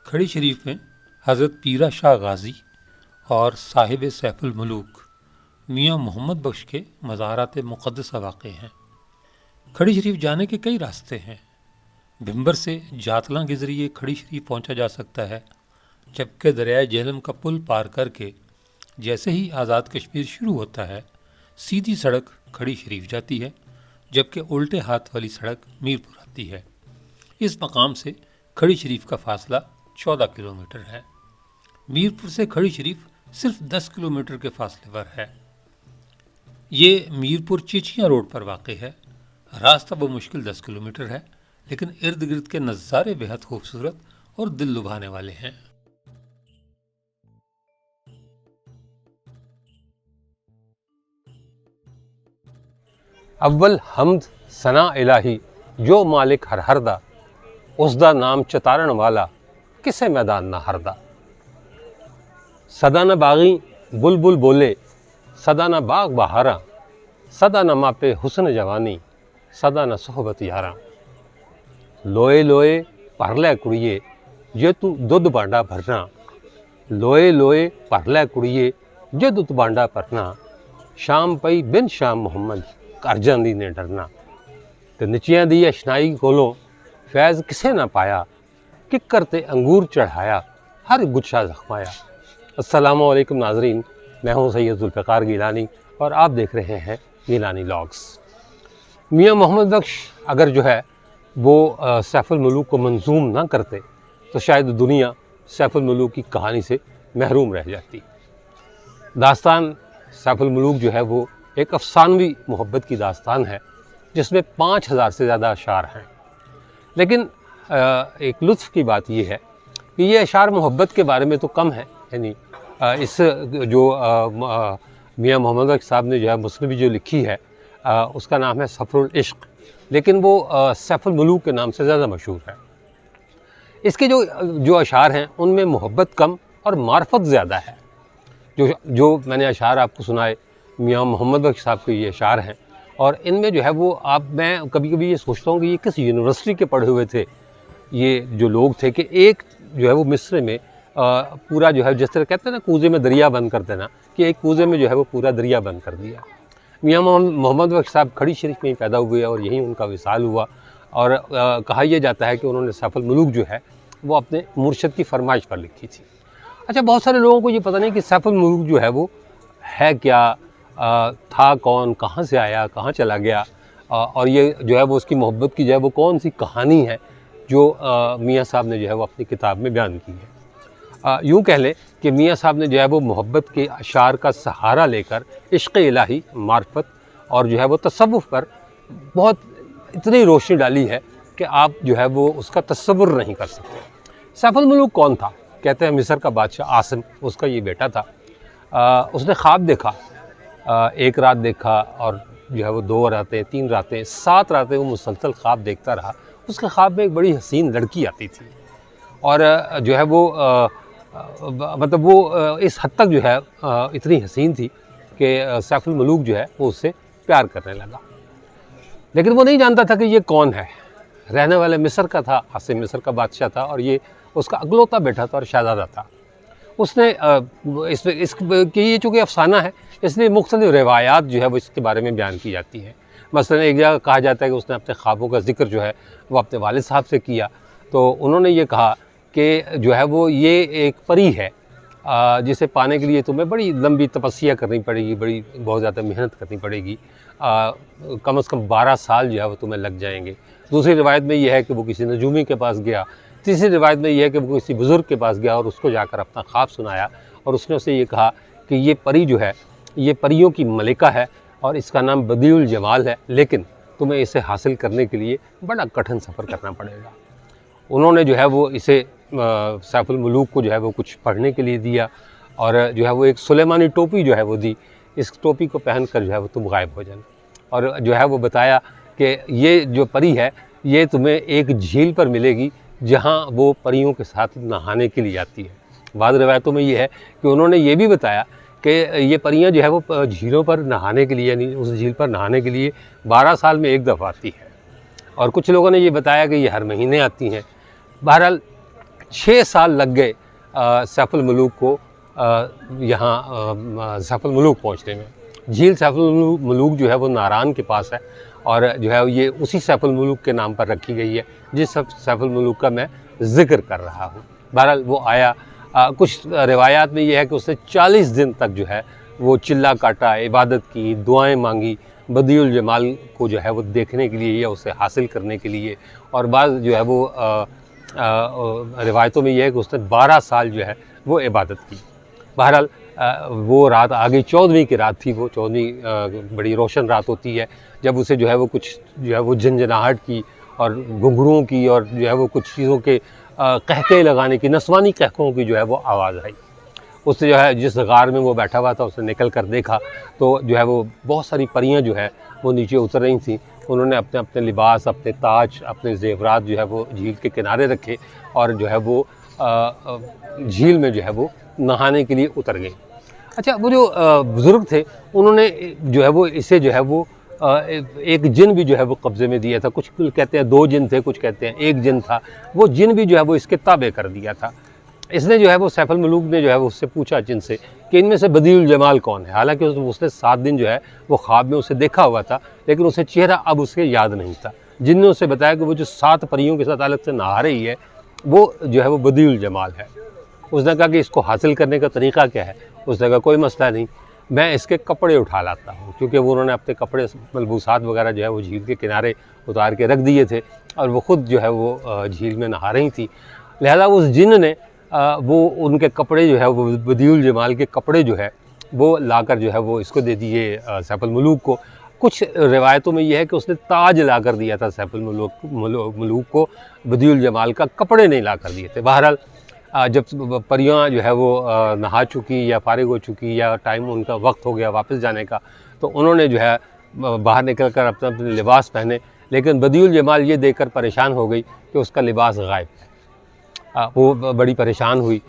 खड़ी शरीफ में हज़रत पीरा शाह गाजी और साहिब सैफुल मुलूक मियाँ मोहम्मद बख्श के मज़ारात मुक़द्दसा वाक़े हैं। खड़ी शरीफ जाने के कई रास्ते हैं। भिंबर से जातलां के ज़रिए खड़ी शरीफ पहुँचा जा सकता है, जबकि दरियाए झेलम का पुल पार करके जैसे ही आज़ाद कश्मीर शुरू होता है, सीधी सड़क खड़ी शरीफ जाती है, जबकि उल्टे हाथ वाली सड़क मीरपुर आती है। इस मकाम से खड़ी शरीफ का फासला 14 किलोमीटर है। मीरपुर से खड़ी शरीफ सिर्फ 10 किलोमीटर के फासले पर है। ये मीरपुर चिचियाँ रोड पर वाक़ है। रास्ता मुश्किल 10 किलोमीटर है, लेकिन इर्द गिर्द के नज़ारे बेहद खूबसूरत और दिल लुभाने वाले हैं। अव्वल हम्द सना इलाही जो मालिक हर हरदा, उसदा नाम चतारण वाला किसे मैदान ना हरदा। सदा न बागी बुलबुल बोले, सदा न बाग बहारा, सदा न मापे हुस्न जवानी, सदा न सोहबत यारा। लोए लोए परलै कुड़िए जे तू दुध बांडा भरना, लोए लोए परलै कुड़िए जे दुध बांडा भरना। शाम पई बिन शाम मुहम्मद कर जांदी ने डरना। ते निचियां दी अशनाई कोलों फैज़ किसे ना पाया, किकर ते अंगूर चढ़ाया हर गुच्छा जख्माया। अस्सलामु अलैकुम नाजरीन, मैं हूँ सैयद जुल्फ़िकार गिलानी और आप देख रहे हैं गिलानी व्लॉग्स। मियाँ मोहम्मद बख्श अगर जो है वो सैफुल मुलूक को मंजूम ना करते तो शायद दुनिया सैफुल मुलूक की कहानी से महरूम रह जाती। दास्तान सैफुल मुलूक जो है वो एक अफसानवी मोहब्बत की दास्तान है, जिसमें 5000 से ज़्यादा अशार हैं। लेकिन एक लुत्फ़ की बात यह है कि ये अशार मोहब्बत के बारे में तो कम है, यानी इस जो मियाँ मोहम्मद बख्श साहब ने जो है मुस्नवी जो लिखी है उसका नाम है सफ़रुल इश्क़, लेकिन वो सैफुल मुलूक के नाम से ज़्यादा मशहूर है। इसके जो अशार हैं उनमें मोहब्बत कम और मार्फत ज़्यादा है। जो मैंने अशार आपको सुनाए मियाँ मोहम्मद बख्श साहब के ये अशार हैं, और इनमें जो है वो मैं कभी कभी ये सोचता हूँ कि ये किस यूनिवर्सिटी के पढ़े हुए थे ये जो लोग थे कि एक जो है वो मिस्र में पूरा जो है जिस तरह कहते हैं ना कूजे में दरिया बंद करते ना, कि एक कूजे में जो है वो पूरा दरिया बंद कर दिया। मियाँ मोहम्मद बख्श साहब खड़ी शरीफ में ही पैदा हुए और यहीं उनका विसाल हुआ, और कहा यह जाता है कि उन्होंने सैफुल मुलूक जो है वो अपने मुर्शद की फरमाइश पर लिखी थी। अच्छा, बहुत सारे लोगों को ये पता नहीं कि सैफुल मुलूक जो है वो है क्या, था कौन, कहाँ से आया, कहाँ चला गया, और ये जो है वो उसकी मोहब्बत की जो है वो कौन सी कहानी है जो मियाँ साहब ने जो है वो अपनी किताब में बयान की है। यूँ कह लें कि मियाँ साहब ने जो है वो मोहब्बत के अशार का सहारा लेकर इश्क़ इलाही, मार्फत और जो है वो तसव्वुफ़ पर बहुत इतनी रोशनी डाली है कि आप जो है वो उसका तसव्वुर नहीं कर सकते। सैफुल मुलूक कौन था? कहते हैं मिस्र का बादशाह आसिम, उसका ये बेटा था। उसने ख्वाब देखा, एक रात देखा और जो है वो 2 रातें, 3 रातें, 7 रातें वो मुसलसल ख्वाब देखता रहा। उसके ख्वाब में एक बड़ी हसीन लड़की आती थी, और जो है वो मतलब वो इस हद तक जो है इतनी हसीन थी कि सैफुल मुलूक जो है वो उससे प्यार करने लगा। लेकिन वो नहीं जानता था कि ये कौन है। रहने वाले मिस्र का था, आसिम मिस्र का बादशाह था, और ये उसका अगलौता बेटा था और शहज़ादा था। उसने इसकी ये चूँकि अफसाना है इसलिए मुख्तलिफ रिवायात जो है वो इसके बारे में बयान की जाती हैं। मसलन एक जगह कहा जाता है कि उसने अपने ख्वाबों का जिक्र जो है वो अपने वालिद साहब से किया, तो उन्होंने ये कहा कि जो है वो ये एक परी है जिसे पाने के लिए तुम्हें बड़ी लंबी तपस्या करनी पड़ेगी, बहुत ज़्यादा मेहनत करनी पड़ेगी, कम से कम 12 साल जो है वो तुम्हें लग जाएंगे। दूसरी रिवायत में यह है कि वो किसी नजूमी के पास गया। तीसरी रिवायत में यह है कि वो किसी बुज़ुर्ग के पास गया और उसको जाकर अपना ख्वाब सुनाया, और उसने उसे ये कहा कि ये परी जो है ये परियों की मलिका है और इसका नाम बदीउल जमाल है, लेकिन तुम्हें इसे हासिल करने के लिए बड़ा कठिन सफ़र करना पड़ेगा। उन्होंने जो है वो इसे सैफुल मुलूक को जो है वो कुछ पढ़ने के लिए दिया, और जो है वो एक सुलेमानी टोपी जो है वो दी। इस टोपी को पहनकर जो है वो तुम गायब हो जाना, और जो है वो बताया कि ये जो परी है ये तुम्हें एक झील पर मिलेगी जहाँ वो परियों के साथ नहाने के लिए आती है। बाद रिवायतों में ये है कि उन्होंने ये भी बताया कि ये परियां जो है वो झीलों पर नहाने के लिए, यानी उस झील पर नहाने के लिए 12 साल में एक दफ़ा आती है, और कुछ लोगों ने ये बताया कि ये हर महीने आती हैं। बहरहाल 6 साल लग गए सैफुल मुलूक को यहाँ सैफुल मुलूक पहुँचने में। झील सैफुल मुलूक जो है वो नारान के पास है और जो है ये उसी सैफुल मुलूक के नाम पर रखी गई है जिस सैफुल मुलूक का मैं ज़िक्र कर रहा हूँ। बहरहाल वो आया, कुछ रिवायात में ये है कि उसने 40 दिन तक जो है वो चिल्ला काटा, इबादत की, दुआएं मांगी बदियुल जमाल को जो है वो देखने के लिए या उसे हासिल करने के लिए। और बाद जो है वो रिवायतों में ये है कि उसने 12 साल जो है वो इबादत की। बहरहाल वो रात आ गई, 14वीं की रात थी वो। 14वीं बड़ी रोशन रात होती है जब उसे जो है वो कुछ जो है वो झंझनाहट की और घुंघरुओं की और जो है वो कुछ चीज़ों के कहके लगाने की, नस्वानी कहकों की जो है वो आवाज़ आई। उससे जो है जिस गार में वो बैठा हुआ था उसने निकल कर देखा तो जो है वो बहुत सारी परियां जो है वो नीचे उतर रही थीं। उन्होंने अपने अपने लिबास, अपने ताज, अपने जेवरात जो है वो झील के किनारे रखे और जो है वो झील में जो है वो नहाने के लिए उतर गए। अच्छा, वो जो बुज़ुर्ग थे उन्होंने जो है वो इसे जो है वो एक जिन भी जो है वो कब्ज़े में दिया था। कुछ कहते हैं 2 जिन थे, कुछ कहते हैं 1 जिन था। वो जिन भी जो है वो इसके ताबे कर दिया था। इसने जो है वो सैफुल मुलूक ने जो है वो उससे पूछा जिन से कि इनमें से बदियुल जमाल कौन है। हालांकि उसने 7 दिन जो है वो ख्वाब में उसे देखा हुआ था, लेकिन उसे चेहरा अब उसके याद नहीं था। जिन ने उसे बताया कि वो जो 7 परियों के साथ अलग से नहा रही है वो जो है वो बदियुल जमाल है। उसने कहा कि इसको हासिल करने का तरीक़ा क्या है। उसने कहा कोई मसला नहीं, मैं इसके कपड़े उठा लाता हूँ, क्योंकि वो उन्होंने अपने कपड़े मलबूसात वगैरह जो है वो झील के किनारे उतार के रख दिए थे और वो ख़ुद जो है वो झील में नहा रही थी। लिहाजा उस जिन ने वो उनके कपड़े जो है वो बदियुल जमाल के कपड़े जो है वो लाकर जो है वो इसको दे दिए सैफुल मुलूक को। कुछ रिवायतों में ये है कि उसने ताज ला कर दिया था सैफुल मुलूक को, बदियुल जमाल का कपड़े नहीं ला कर दिए थे। बहरहाल जब परियां जो है वो नहा चुकी या फारिग हो चुकी या टाइम उनका वक्त हो गया वापस जाने का, तो उन्होंने जो है बाहर निकल कर अपने अपने लिबास पहने। लेकिन बदियुल जमाल ये देखकर परेशान हो गई कि उसका लिबास गायब है। वो बड़ी परेशान हुई।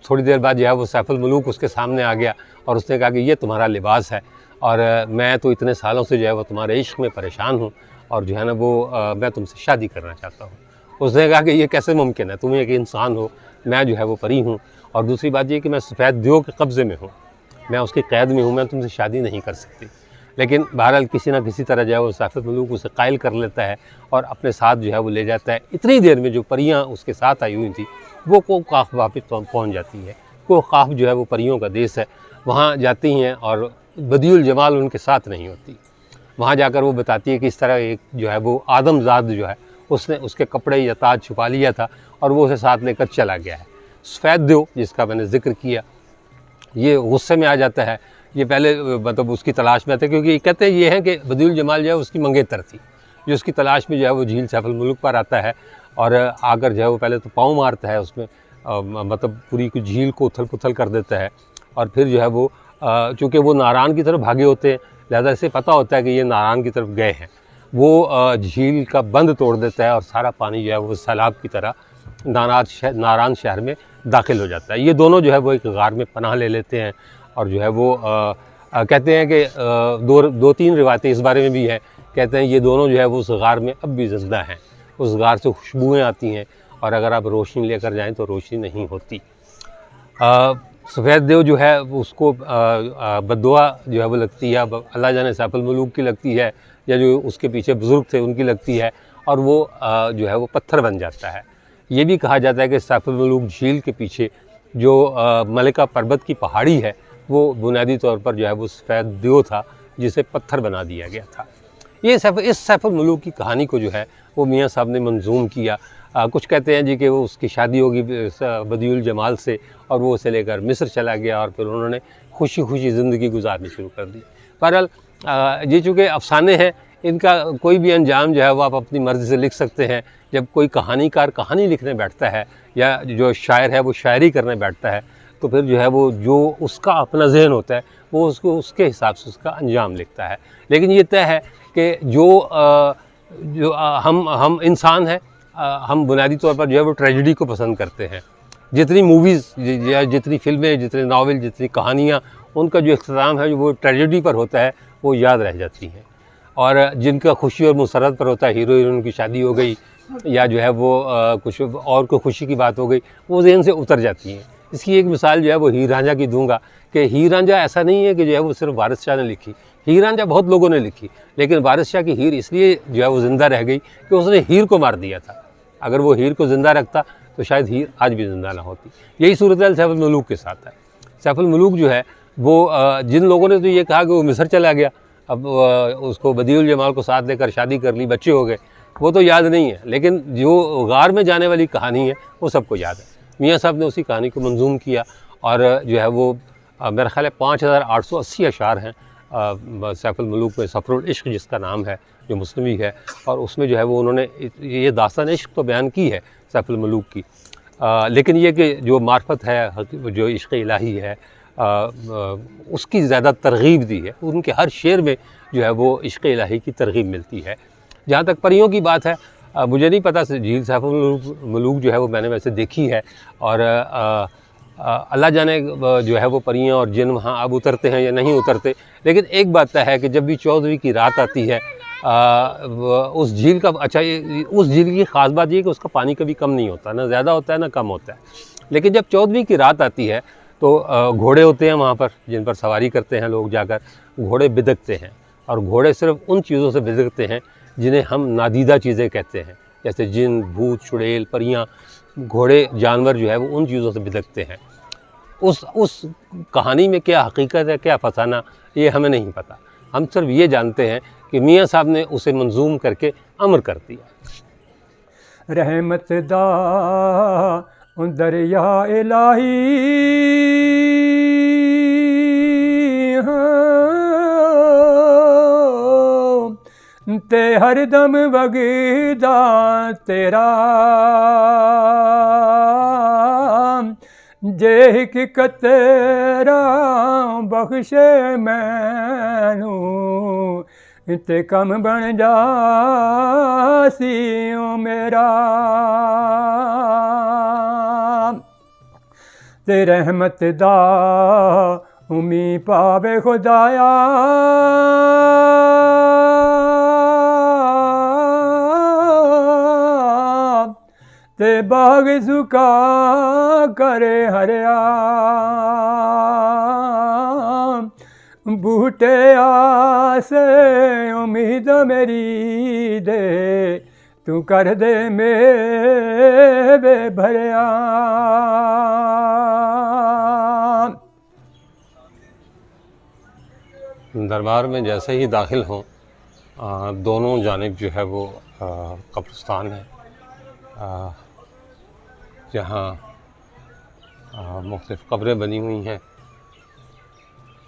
थोड़ी देर बाद जो है वो सैफुल मुलूक उसके सामने आ गया और उसने कहा कि ये तुम्हारा लिबास है और मैं तो इतने सालों से जो है वो तुम्हारे इश्क में परेशान हूँ और जो है ना वो मैं तुमसे शादी करना चाहता हूँ। उसने कहा कि ये कैसे मुमकिन है, तुम एक इंसान हो, मैं जो है वो परी हूँ, और दूसरी बात ये कि मैं सफ़ेद दियो के कब्ज़े में हूँ, मैं उसकी क़ैद में हूँ, मैं तुमसे शादी नहीं कर सकती। लेकिन बहरहाल किसी न किसी तरह जो है वो सैफुल मुलूक उसे कायल कर लेता है और अपने साथ जो है वो ले जाता है। इतनी देर में जो परियां उसके साथ आई हुई थी वो कोकाफ वापस पहुंच जाती है। कोकाफ जो है वो परियों का देश है, वहाँ जाती हैं और बदियुल जमाल उनके साथ नहीं होती। वहाँ जाकर वो बताती है कि इस तरह एक जो है वो आदमजाद जो है उसने उसके कपड़े या ताज छुपा लिया था और वो उसे साथ लेकर चला गया है। सफ़ेद दियो जिसका मैंने जिक्र किया, ये गुस्से में आ जाता है। ये पहले मतलब उसकी तलाश में थे, क्योंकि कहते हैं ये है कि बदियुल जमाल जो है उसकी मंगेतर थी, जो उसकी तलाश में जो है वो झील सैफुल मुलूक पर आता है और आकर जो है वो पहले तो पाँव मारता है उसमें, मतलब पूरी झील को उथल पुथल कर देता है। और फिर जो है वो चूँकि वो नारान की तरफ भागे होते हैं, लिहाजा इसे पता होता है कि ये नारान की तरफ गए हैं। वो झील का बंद तोड़ देता है और सारा पानी जो है वो सैलाब की तरह नारान शहर में दाखिल हो जाता है। ये दोनों जो है वो एक गार में पनाह ले लेते हैं और जो है वो कहते हैं कि दो तीन रिवायतें इस बारे में भी है। कहते हैं ये दोनों जो है वो उस गार में अब भी जिंदा हैं, उस गार से खुशबुएँ आती हैं और अगर आप रोशनी लेकर जाएं तो रोशनी नहीं होती। सफ़ेद देव जो है उसको बद्दुआ जो है वो लगती है, अल्लाह जाने सैफुल मुलूक की लगती है या जो उसके पीछे बुज़ुर्ग थे उनकी लगती है, और वो जो है वो पत्थर बन जाता है। ये भी कहा जाता है कि सैफुल मुलूक झील के पीछे जो मलिका पर्वत की पहाड़ी है वो बुनियादी तौर पर जो है वो सफ़ेद देव था जिसे पत्थर बना दिया गया था। ये इस सैफुल मुलूक की कहानी को जो है वो मियाँ साहब ने मंजूम किया। कुछ कहते हैं जी कि वो उसकी शादी होगी बदियुल जमाल से और वो उसे लेकर मिस्र चला गया और फिर उन्होंने खुशी खुशी ज़िंदगी गुजारनी शुरू कर दी। बहरहाल ये चूँकि अफसाने हैं, इनका कोई भी अंजाम जो है वो आप अपनी मर्ज़ी से लिख सकते हैं। जब कोई कहानीकार कहानी लिखने बैठता है या जो शायर है वो शायरी करने बैठता है तो फिर जो है वो जो उसका अपना जहन होता है वो उसको उसके हिसाब से उसका अंजाम लिखता है। लेकिन ये तय है कि जो हम इंसान हैं, हम बुनियादी तौर पर जो है वो ट्रेजेडी को पसंद करते हैं। जितनी मूवीज़ या जितनी फिल्में, जितने नावल, जितनी कहानियाँ, उनका जो इख्तिताम है वो ट्रेजेडी पर होता है वो याद रह जाती हैं। और जिनका खुशी और मुसरत पर होता है, हीरो हीरोइन की शादी हो गई या जो है वो कुछ और को खुशी की बात हो गई, वो ज़हन से उतर जाती हैं। इसकी एक मिसाल जो है वो हीर रांझा की दूंगा कि हीर रांझा ऐसा नहीं है कि जो है वो सिर्फ वारिस शाह ने लिखी। हीर रांझा बहुत लोगों ने लिखी, लेकिन वारिस शाह की हीर इसलिए जो है वो ज़िंदा रह गई कि उसने हीर को मार दिया था। अगर वो हीर को ज़िंदा रखता तो शायद हीर आज भी ज़िंदा ना होती। यही सूरत सैफुल मलूक के साथ है। सैफुल मलूक जो है वो जिन लोगों ने तो ये कहा कि वो मिस्र चला गया, अब उसको बदिउल जमाल को साथ लेकर शादी कर ली, बच्चे हो गए, वो तो याद नहीं है, लेकिन जो गार में जाने वाली कहानी है वो सबको याद है। मियाँ साहब ने उसी कहानी को मंजूम किया और जो है वो मेरा ख्याल है 5880 अशार हैं सैफुल मलूक में। सफ़रुल इश्क जिसका नाम है, जो मुस्लिमी है, और उसमें जो है वो उन्होंने ये दास्तान इश्क तो बयान की है सैफुल मलूक की, लेकिन ये कि जो मार्फत है, जो इश्क इलाही है, उसकी ज़्यादा तरगीब दी है। उनके हर शेर में जो है वो इश्क इलाही की तरगीब मिलती है। जहाँ तक परियों की बात है, मुझे नहीं पता झील सैफुल मलूक जो है वो मैंने वैसे देखी है, और अल्लाह जाने जो है वो परियां और जिन वहाँ अब उतरते हैं या नहीं उतरते। लेकिन एक बात तय है कि जब भी 14वीं की रात आती है उस झील का, अच्छा उस झील की ख़ास बात ये कि उसका पानी कभी कम नहीं होता, ना ज़्यादा होता है ना कम होता है। लेकिन जब 14वीं की रात आती है तो घोड़े होते हैं वहाँ पर जिन पर सवारी करते हैं लोग जाकर, घोड़े बिदकते हैं, और घोड़े सिर्फ उन चीज़ों से बिदकते हैं जिन्हें हम नादीदा चीज़ें कहते हैं, जैसे जिन, भूत, चुड़ैल, परियां। घोड़े जानवर जो है वो उन चीज़ों से बिदकते हैं। उस कहानी में क्या हकीकत है, क्या फसाना, ये हमें नहीं पता। हम सिर्फ ये जानते हैं कि मियाँ साहब ने उसे मंजूम करके अमर कर दिया। रहमत दा दरिया इलाही ते हरदम वगदा तेरा, जे हकीकत तेरा बख्शे मैनू ते कम बन जासी ओ मेरा। ते रहमत दा उमी पावे खुदाया, ते बाग सुका करे हरिया, बूटे आसे उम्मीद मेरी दे, तू कर दे मेरे भरिया। दरबार में जैसे ही दाखिल हों, दोनों जानिब जो है वो कब्रिस्तान है, जहाँ मुख्तलिफ़ कब्रें बनी हुई हैं।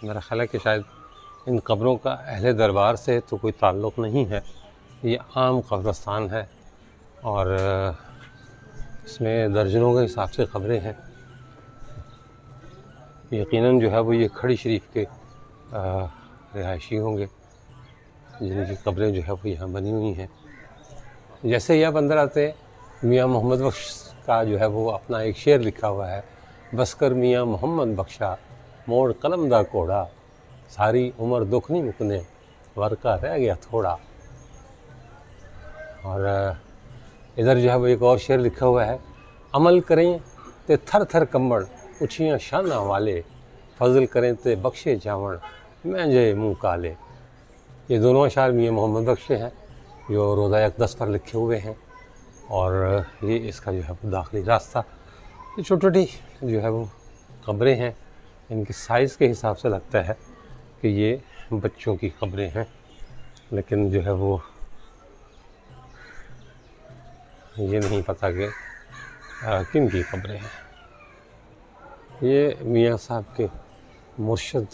मेरा ख़्याल है कि शायद इन कब्रों का अहले दरबार से तो कोई ताल्लुक़ नहीं है, ये आम कब्रिस्तान है, और इसमें दर्जनों के हिसाब से कब्रें हैं। यकीनन जो है वो ये खड़ी शरीफ के रिहायशी होंगे जिनकी कब्रें जो है वो यहाँ बनी हुई हैं। जैसे ही आप अंदर आते हैं, मियाँ मोहम्मद बख्श का जो है वो अपना एक शेर लिखा हुआ है, बसकर मियाँ मोहम्मद बख्शा मोड़ कलम दा घोड़ा, सारी उम्र दुख नहीं मुकने वर्का रह गया थोड़ा। और इधर जो है वो एक और शेर लिखा हुआ है, अमल करें ते थर थर कंबड़ उछियाँ शाना वाले, फजल करें ते बख्शे जावण महंजे मुँह काले। ये दोनों अशार मियाँ मोहम्मद बख्श हैं जो रोज़ा अक़दस पर लिखे हुए हैं, और ये इसका जो है वो दाखिली रास्ता। ये छोटी छोटी जो है वो कब्रें हैं, इनके साइज़ के हिसाब से लगता है कि ये बच्चों की कब्रें हैं, लेकिन जो है वो ये नहीं पता कि किन की कब्रें हैं। ये मियाँ साहब के मुर्शद,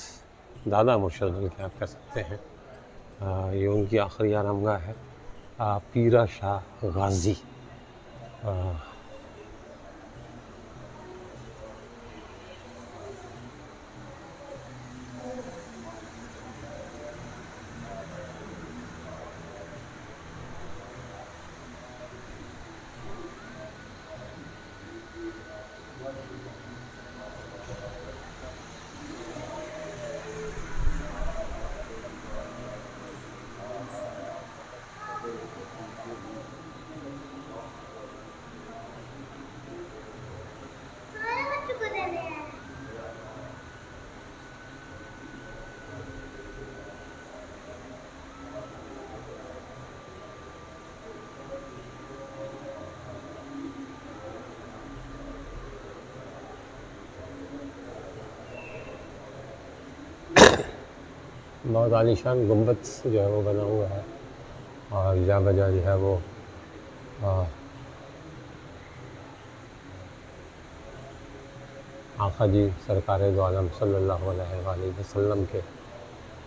दादा मुर्शद बल्कि आप कह सकते हैं, ये उनकी आखिरी आरामगाह है, पीरा शाह गाजी। बहुत आलीशान गुंबद जो है वो बना हुआ है और जा बजा जो है वो आका जी सरकार दो आलम सल्लल्लाहु अलैहि वसल्लम के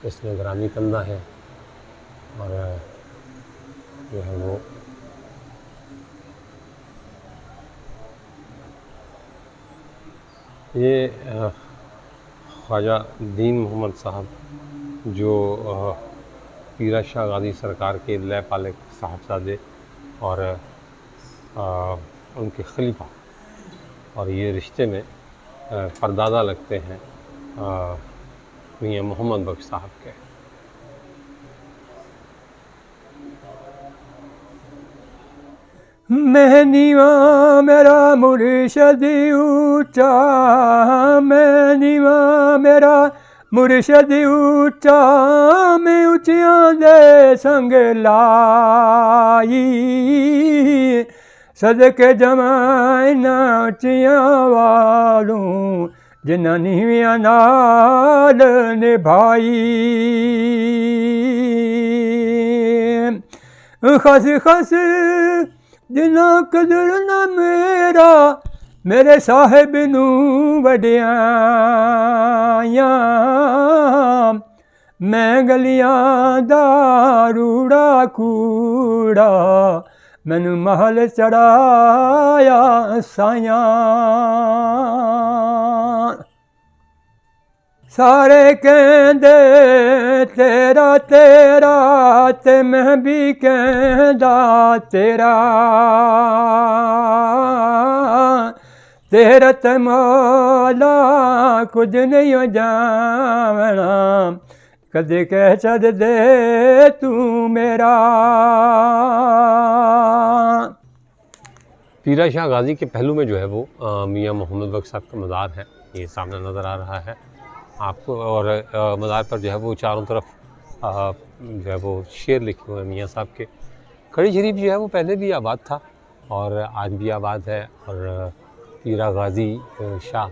इसमें ग्रामी कंधा है और जो है वो ये ख्वाजा दीन मोहम्मद साहब जो पीरा शाह गाजी सरकार के लय पालक साहबजादे और उनके खलीफा और ये रिश्ते में परदादा लगते हैं मियाँ मोहम्मद बख्श साहब के। मैं नीवा मेरा मुर्शद ऊंचा, मैं नीवा मेरा मुर्शद ऊंचा, मैं ऊंचियां दे संग लाई, सदके जमाना ऊंचियां वालों जिन्ना नीवियां नाल निभाई। खस खस जिन्ना कदर ना मेरा मेरे साहिब नू वड्याया, मैं गलियां दा रूड़ा कूड़ा मैनू महल चढ़ाया साया। सारे कहंदे तेरा तेरा ते मैं भी कहंदा तेरा, तेरा ते मौला कुछ नहीं हो जावना, कदे कह छड़ दे तू मेरा। पीरा शाह गाजी के पहलू में जो है वो मियाँ मोहम्मद बख्श साहब का मज़ार है, ये सामने नज़र आ रहा है आपको। और मज़ार पर जो है वो चारों तरफ जो है वो शेर लिखे हुए हैं मियाँ साहब के। कड़ी शरीफ जो है वो पहले भी आबाद था और आज भी आबाद है। और पीरा गाजी शाह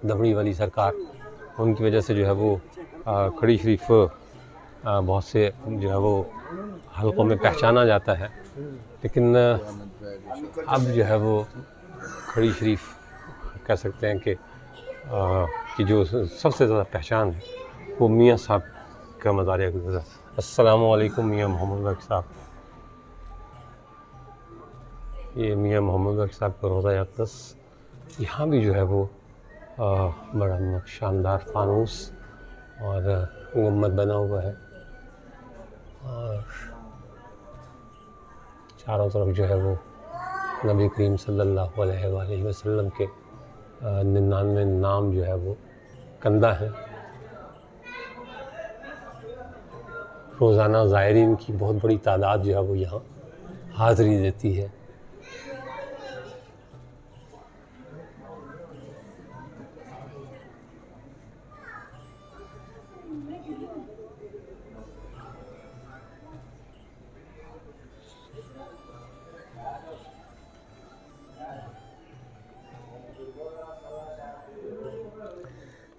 दमड़ी वाली सरकार, उनकी वजह से जो है वो कड़ी शरीफ बहुत से जो है वो हलकों में पहचाना जाता है। लेकिन अब जो है वो कड़ी शरीफ कह सकते हैं कि जो सबसे ज़्यादा पहचान है वो मियाँ साहब का मज़ार गुज़रा। अस्सलामु अलैकुम मियाँ मोहम्मद बख्श साहब। ये मियाँ मोहम्मद बख्श साहब का रोज़ा अक़दस, यहाँ भी जो है वो बड़ा शानदार फानूस और गुम्बद बना हुआ है और चारों तरफ जो है वो नबी करीम सल्लल्लाहु अलैहि वसल्लम के 99 नाम जो है वो कंधा है। रोज़ाना ज़ायरीन की बहुत बड़ी तादाद जो है वो यहाँ हाज़िरी देती है।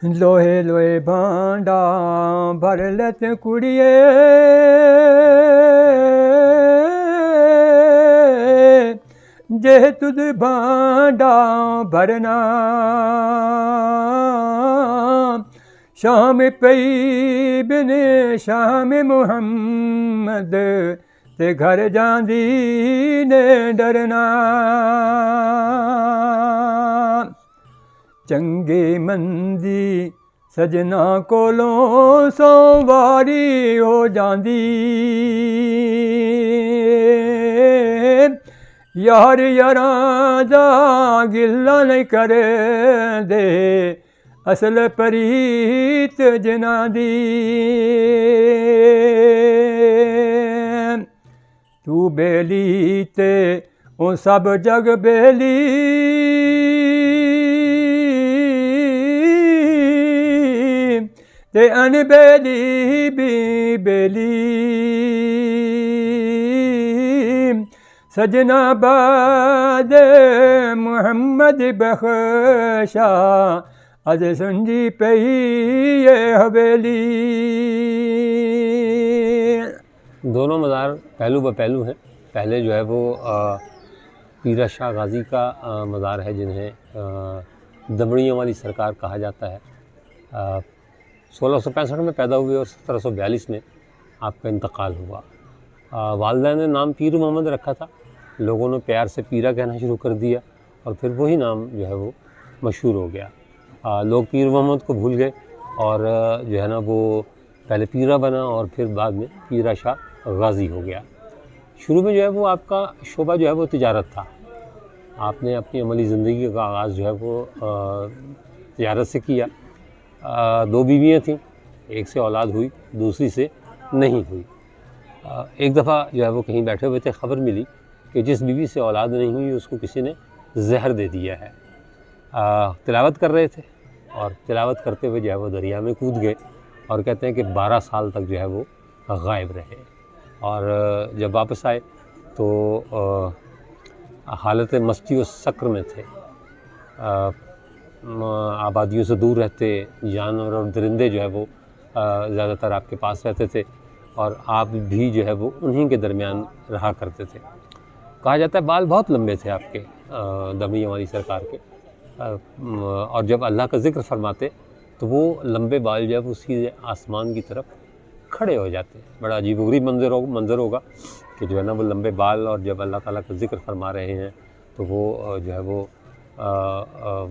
लोहे लोहे भांडा भर लेत कुड़िए, जे तुद भांडा भरना, शाम पई बिन शाम मुहम्मद ते घर जांदी ने डरना। चंगे मंदी सजना कोलों सोवारी हो जांदी, यार यारां दा गिला नहीं करे दे, असल परीत जिना दी। तू बेली ते ओ सब जग बेली, ते अनबेली भी बेली। सजना बाद मुहम्मद बख्शा अज सुंजी पई ये हवेली। दोनों मज़ार पहलू ब पहलू हैं। पहले जो है वो पीरा शाह गाज़ी का मज़ार है, जिन्हें दमड़ियों वाली सरकार कहा जाता है। 1665 में पैदा हुए और 1742 में आपका इंतकाल हुआ। वालिदा ने नाम पीर मोहम्मद रखा था, लोगों ने प्यार से पीरा कहना शुरू कर दिया और फिर वही नाम जो है वो मशहूर हो गया। लोग पीर मोहम्मद को भूल गए और जो है ना वो पहले पीरा बना और फिर बाद में पीरा शाह गाज़ी हो गया। शुरू में जो है वो आपका शोबा जो है वो तिजारत था। आपने अपनी अमली ज़िंदगी का आगाज़ जो है वो तिजारत से किया। 2 बीवियाँ थीं, एक से औलाद हुई, दूसरी से नहीं हुई। एक दफ़ा जो है वो कहीं बैठे हुए थे, ख़बर मिली कि जिस बीवी से औलाद नहीं हुई उसको किसी ने जहर दे दिया है। तिलावत कर रहे थे और तिलावत करते हुए जो है वो दरिया में कूद गए और कहते हैं कि 12 साल तक जो है वो गायब रहे। और जब वापस आए तो हालत मस्ती और सक्र में थे। आबादियों से दूर रहते, जानवर और दरिंदे जो है वो ज़्यादातर आपके पास रहते थे और आप भी जो है वो उन्हीं के दरमियान रहा करते थे। कहा जाता है बाल बहुत लंबे थे आपके दमड़ियों वाली सरकार के। और जब अल्लाह का ज़िक्र फरमाते तो वो लंबे बाल जो है वो सीधे आसमान की तरफ खड़े हो जाते। बड़ा अजीब-ओ-गरीब मंज़र होगा कि जो है ना वो लंबे बाल, और जब अल्लाह ताला का ज़िक्र फरमा रहे हैं तो वो जो है वो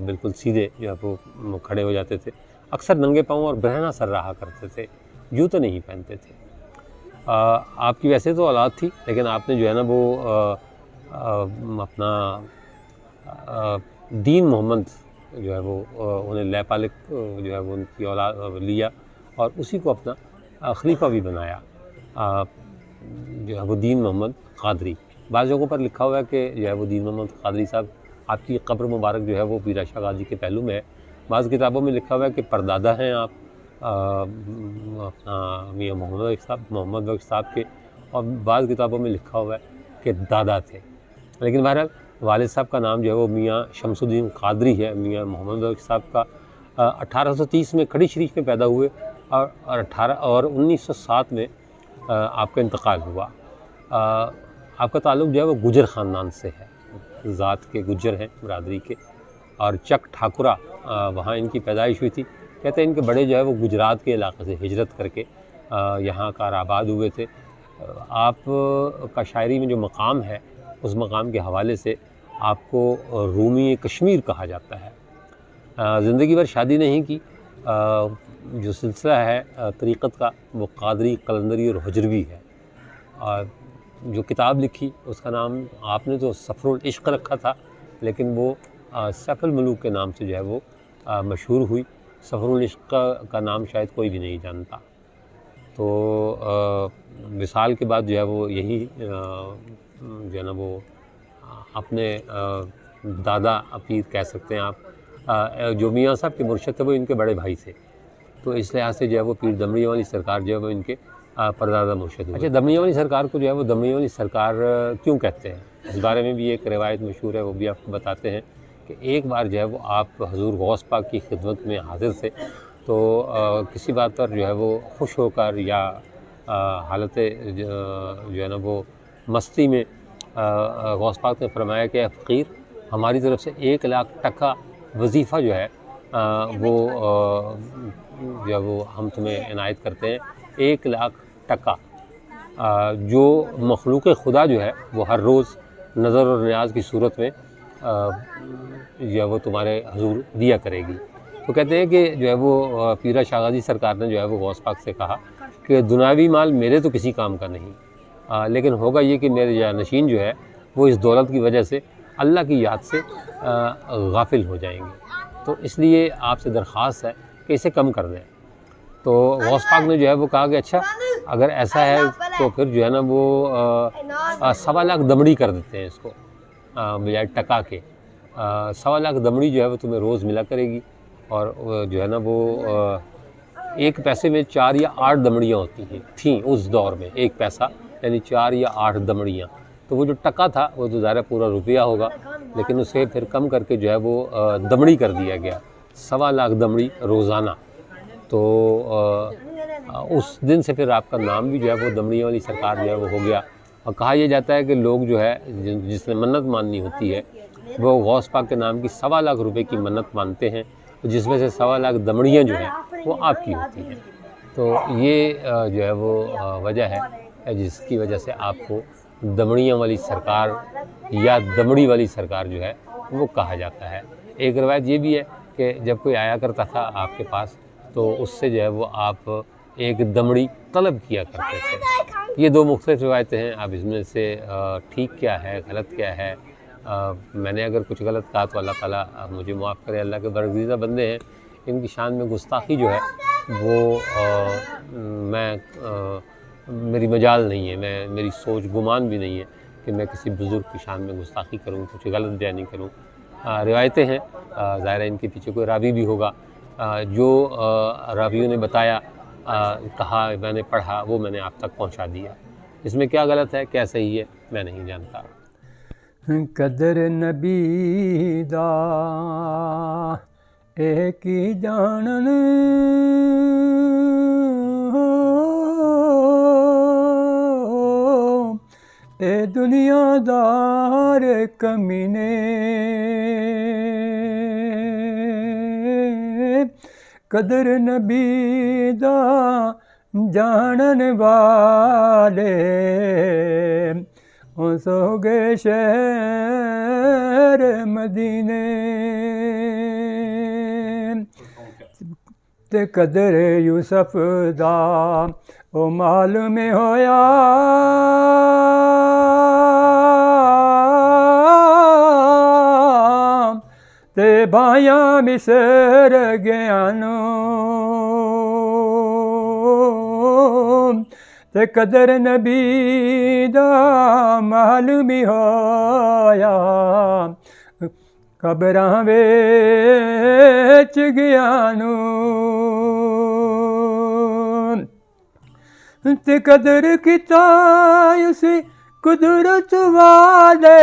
बिल्कुल सीधे जो है वो खड़े हो जाते थे। अक्सर नंगे पाँव और बहना सर रहा करते थे, जूते नहीं पहनते थे। आपकी वैसे तो औलाद थी, लेकिन आपने जो है ना वो अपना दीन मोहम्मद जो है वो उन्हें लैपालिक जो है वो उनकी औलाद लिया और उसी को अपना खलीफा भी बनाया, जो है वो दीन मोहम्मद कादरी। बाज़ जगहों पर लिखा हुआ है कि जो है वो दीन मोहम्मद कादरी साहब आपकी कब्र मुबारक जो है वो पीरा शाह गाज़ी के पहलू में है। बाज़ किताबों में लिखा हुआ है कि परदादा हैं आप अपना मियाँ मोहम्मद बख्श साहब के, और बाज़ किताबों में लिखा हुआ है कि दादा थे। लेकिन बहरहाल वालिद साहब का नाम जो है वो मियाँ शमसुद्दीन कादरी है। मियाँ मोहम्मद बख्श साहब का 1830 में खड़ी शरीफ में पैदा हुए और 1907 में आपका इंतकाल हुआ। आपका ताल्लुक़ जो है वो गुजर ख़ानदान से है, ज़ात के गुजर हैं बरादरी के, और चक ठाकुरा वहाँ इनकी पैदाइश हुई थी। कहते हैं इनके बड़े जो है वो गुजरात के इलाके से हिजरत करके यहाँ कार आबाद हुए थे। आप का शायरी में जो मकाम है उस मकाम के हवाले से आपको रूमी कश्मीर कहा जाता है। ज़िंदगी भर शादी नहीं की। जो सिलसिला है तरीक़त का वो कादरी, कलंदरी और हजरवी है। जो किताब लिखी उसका नाम आपने तो सफ़रुल इश्क़ रखा था, लेकिन वो सैफ़ुल मुलूक के नाम से जो है वो मशहूर हुई। सफ़रुल इश्क़ का नाम शायद कोई भी नहीं जानता। तो विसाल के बाद जो है वो यही जो है ना वो अपने दादा पीर कह सकते हैं आप। जो मियाँ साहब के मुर्शिद थे वो इनके बड़े भाई थे, तो इस लिहाज से जो है वो पीर दमड़ियों वाली सरकार जो है वो इनके परदादा मुर्शिद हुए। अच्छा, दमड़ियों वाली सरकार को जो है वो दमड़ियों वाली सरकार क्यों कहते हैं, इस बारे में भी एक रिवायत मशहूर है, वो भी आपको बताते हैं कि एक बार जो है वो आप हज़ूर गौस पाक की खिदमत में हाजिर थे, तो किसी बात पर जो है वो खुश होकर या हालत जो है ना वो मस्ती में गौस पाक ने फरमाया कि फ़कीर, हमारी तरफ से 1 लाख टका वजीफ़ा जो है वो जो है वो हम तुम्हें इनायत करते हैं। 1 लाख टका जो मखलूक़ खुदा जो है वो हर रोज़ नज़र और नियाज की सूरत में जो है वो तुम्हारे हजूर दिया करेगी। तो कहते हैं कि जो है वो पीरा शाह गाज़ी सरकार ने जो है वो गौस पाक से कहा कि दुनियावी माल मेरे तो किसी काम का नहीं, लेकिन होगा ये कि मेरे जानशीन जो है वो इस दौलत की वजह से अल्लाह की याद से गाफिल हो जाएंगे, तो इसलिए आपसे दरख्वास्त है कि इसे कम कर दें। तो गौस पाक ने जो है वो कहा कि अच्छा अगर ऐसा है तो फिर जो है ना वो 1.25 लाख दमड़ी कर देते हैं इसको, बजाय टका के। 1.25 लाख दमड़ी जो है वो तुम्हें रोज़ मिला करेगी, और जो है ना वो 1 पैसे में 4 या 8 दमड़ियाँ होती थीं उस दौर में। 1 पैसा यानी 4 या 8 दमड़ियाँ। तो वो जो टका था वो तो ज़ाहिर पूरा रुपया होगा, लेकिन उसे फिर कम करके जो है वो दमड़ी कर दिया गया। 1.25 लाख दमड़ी रोज़ाना। तो उस दिन से फिर आपका नाम भी जो है वो दमड़ियों वाली सरकार जो है वो हो गया। और कहा यह जाता है कि लोग जो है जिसने मन्नत माननी होती है वो गौस पाक के नाम की 1.25 लाख रुपए की मन्नत मानते हैं, जिसमें से 1.25 लाख दमड़ियाँ जो हैं वो आपकी होती हैं। तो ये जो है वो वजह है जिसकी वजह से आपको दमड़ियाँ वाली सरकार या दमड़ी वाली सरकार जो है वो कहा जाता है। एक रवायत ये भी है कि जब कोई आया करता था आपके पास तो उससे जो है वो आप एक दमड़ी तलब किया करते थे। ये 2 मुख्तलिफ रवायतें हैं। अब इसमें से ठीक क्या है, गलत क्या है, मैंने अगर कुछ गलत कहा तो अल्लाह ताला मुझे माफ़ करे। अल्लाह के बरगज़ीदा बंदे हैं, इनकी शान में गुस्ताखी जो है वो मेरी मजाल नहीं है, मेरी सोच गुमान भी नहीं है कि मैं किसी बुज़ुर्ग की शान में गुस्ताखी करूँ, कुछ गलत बयानी करूँ। रिवायतें हैं, ज़ाहिर है इनके पीछे कोई रावी भी होगा। जो रावियों ने बताया, कहा, मैंने पढ़ा, वो मैंने आप तक पहुंचा दिया। इसमें क्या गलत है, क्या सही है, मैं नहीं जानता। कदर नबी दा एक ही जानन, ए दुनियादार कमीने, कदर नबी दा जानन वाले सोगे शहर मदीने, ते कदर यूसुफ दा ओ मालूम होया, ते भाया मिसर गयानो, ते कदर नबी दा मालूम होया, कबरां विच गयानो, ते कदर कीता उसी कुदरत वाले,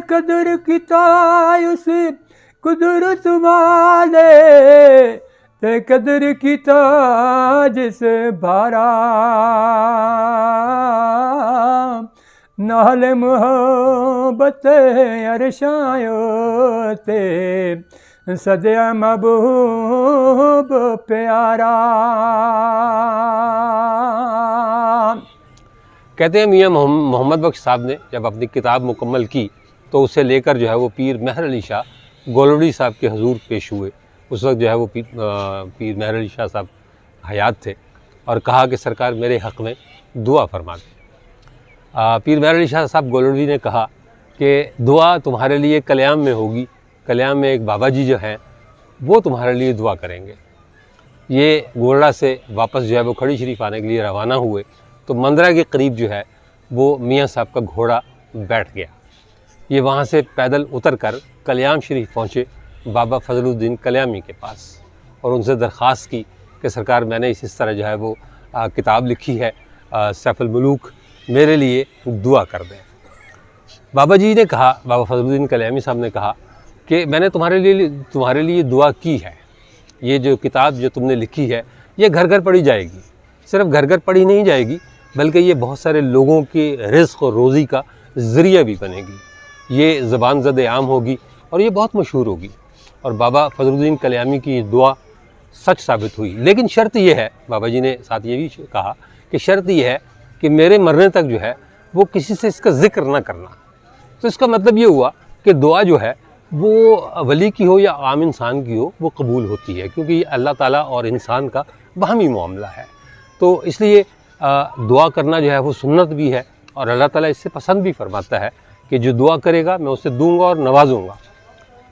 कदर कीता उसी कुदरत वाले, ते कदर कीता जिस बारा नाल मोहब्बत अरशायो, ते सदया महबूब प्यारा। कहते हैं मियाँ मोहम्मद बख्श साहब ने जब अपनी किताब मुकम्मल की तो उसे लेकर जो है वो पीर मेहर अली शाह गोलवड़ी साहब के हजूर पेश हुए। उस वक्त जो है वो पीर मेहर अली शाह साहब हयात थे और कहा कि सरकार मेरे हक़ में दुआ फरमा दें। पीर मेहर अली शाह साहब गोलवड़ी ने कहा कि दुआ तुम्हारे लिए कल्याम में होगी, कल्याम में एक बाबा जी जो हैं वो तुम्हारे लिए दुआ करेंगे। ये गोलड़ा से वापस जो है वो खड़ी शरीफ आने के लिए रवाना हुए तो मंदरा के करीब जो है वो मियाँ साहब का घोड़ा बैठ गया। ये वहाँ से पैदल उतर कर कल्याम शरीफ पहुँचे बाबा फजलुद्दीन कल्यामी के पास और उनसे दरख्वास्त की कि सरकार मैंने इस तरह जो है वो किताब लिखी है सैफुल मुलूक, मेरे लिए दुआ कर दें। बाबा जी ने कहा, बाबा फजलुद्दीन कल्यामी साहब ने कहा कि मैंने तुम्हारे लिए दुआ की है। ये जो किताब जो तुमने लिखी है ये घर घर पढ़ी जाएगी, सिर्फ घर घर पढ़ी नहीं जाएगी बल्कि ये बहुत सारे लोगों के रिज़्क़ और रोज़ी का ज़रिया भी बनेगी। ये ज़बान ज़द आम होगी और ये बहुत मशहूर होगी। और बाबा फजलुद्दीन कल्यामी की दुआ सच साबित हुई। लेकिन शर्त यह है, बाबा जी ने साथ ये भी कहा कि शर्त यह है कि मेरे मरने तक जो है वो किसी से इसका ज़िक्र ना करना। तो इसका मतलब ये हुआ कि दुआ जो है वो वली की हो या आम इंसान की हो वो कबूल होती है, क्योंकि ये अल्लाह ताला और इंसान का बाहमी मामला है। तो इसलिए दुआ करना जो है वो सुन्नत भी है और अल्लाह ताला इससे पसंद भी फरमाता है कि जो दुआ करेगा मैं उसे दूंगा और नवाजूंगा।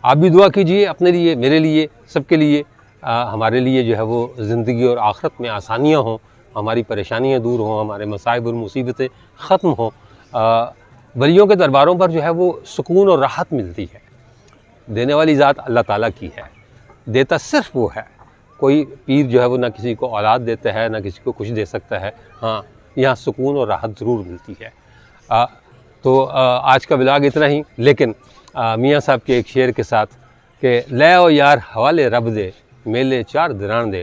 आप भी दुआ कीजिए अपने लिए, मेरे लिए, सबके लिए, हमारे लिए जो है वो ज़िंदगी और आखिरत में आसानियाँ हों, हमारी परेशानियाँ दूर हों, हमारे मसाइब और मुसीबतें ख़त्म हों। वलियों के दरबारों पर जो है वो सुकून और राहत मिलती है। देने वाली ज़ात अल्लाह ताला की है, देता सिर्फ वो है। कोई पीर जो है वो ना किसी को औलाद देता है ना किसी को कुछ दे सकता है। हाँ, यहाँ सुकून और राहत ज़रूर मिलती है। तो आज का व्लॉग इतना ही, लेकिन मियाँ साहब के एक शेर के साथ कि लै ओ यार हवाले रब दे मेले 4 दिनां दे,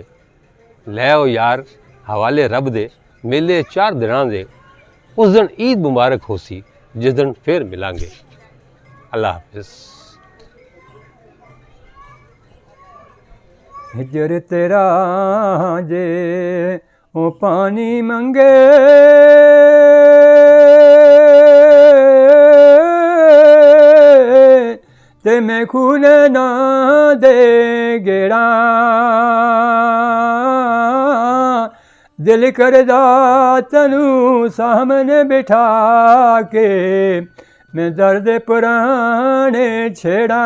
लै ओ यार हवाले रब दे मेले 4 दिनां दे, उस दिन ईद मुबारक होसी जिस दिन फिर मिलांगे। अल्लाह हाफिज़। हिजर तेरा जे ओ पानी मंगे ते मैं खून ना दे गेड़ा, दिल करदा तनू सामने बिठा के मैं दर्द पुराने छेड़ा।